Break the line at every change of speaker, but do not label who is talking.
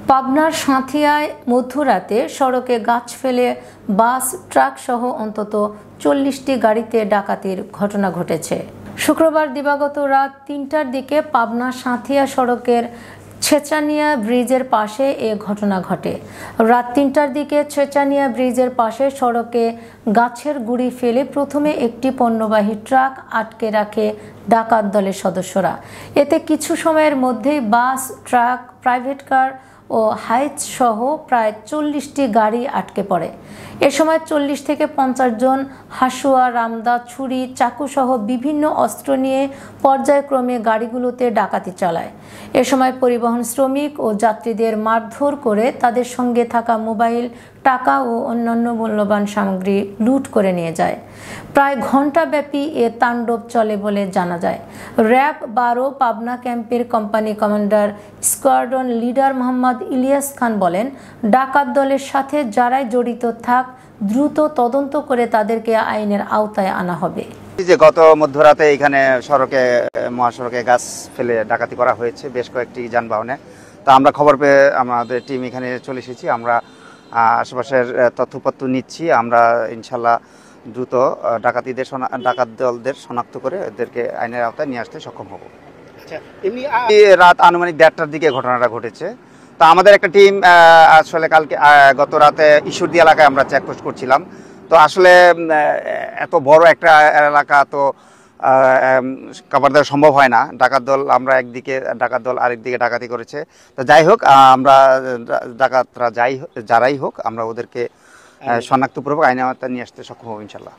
পাবনার সাঁথিয়ায় মধ্যরাতে সড়কে গাছ ফেলে বাস ট্রাক সহ অন্তত ৪০টি গাড়িতে ডাকাতির ঘটনা ঘটেছে। শুক্রবার দিবাগত রাত ৩টার দিকে পাবনা সাঁথিয়া সড়কের ছেচানিয়া ব্রিজের পাশে এ ঘটনা ঘটে। রাত ৩টার দিকে ছেচানিয়া ব্রিজের পাশে সড়কে গাছের গুঁড়ি ফেলে প্রথমে একটি পণ্যবাহী ট্রাক আটকে রাখে ডাকাত দলের সদস্যরা। এতে কিছু সময়ের মধ্যেই বাস, ট্রাক, প্রাইভেট কার ও হাইচ সহ প্রায় ৪০টি গাড়ি আটকে পড়ে। এ সময় ৪০ থেকে ৫০ জন হাসুয়া, রামদা, ছুরি, চাকু সহ বিভিন্ন অস্ত্র নিয়ে পর্যায়ক্রমে গাড়িগুলোতে ডাকাতি চালায়। এ সময় পরিবহন শ্রমিক ও যাত্রীদের মারধর করে তাদের সঙ্গে থাকা মোবাইল, টাকা ও অন্যান্য মূল্যবান সামগ্রী লুট করে নিয়ে যায়। প্রায় ঘণ্টাব্যাপী এ তাণ্ডব চলে বলে জানা যায়। র্যাব ১২ পাবনা ক্যাম্পের company commander, squadron leader Mohammad Ilias Khan বলেন, ডাকাত দলের সাথে যারাই জড়িত থাক দ্রুত তদন্ত করে তাদেরকে আইনের আওতায় আনা হবে।
যে গত মধ্যরাতে এখানে মহাসড়কে গাছ ফেলে ডাকাতি করা হয়েছে বেশ কয়েকটি যানবাহনে। তা আমরা খবর পেয়ে আমাদের টিম এখানে চলে এসেছি। আমরা আশেপাশের তথ্যপত্র নিচ্ছি। আমরা ইনশাল্লাহ দ্রুত ডাকাত দলদের শনাক্ত করে এদেরকে আইনের আওতায় নিয়ে আসতে সক্ষম হব। রাত আনুমানিক ১:৩০টার দিকে ঘটনাটা ঘটেছে। তা আমাদের একটা টিম আসলে গত রাতে ঈশ্বরদী এলাকায় আমরা চেকপোস্ট করছিলাম। তো আসলে এত বড় একটা এলাকা তো কভার দেওয়া সম্ভব হয় না। ডাকাত দল আরেকদিকে ডাকাতি করেছে। তো যাই হোক, আমরা ডাকাতরা যারাই হোক আমরা ওদেরকে শনাক্তপূর্বক আইনের আওতায় নিয়ে আসতে সক্ষম হব ইনশাল্লাহ।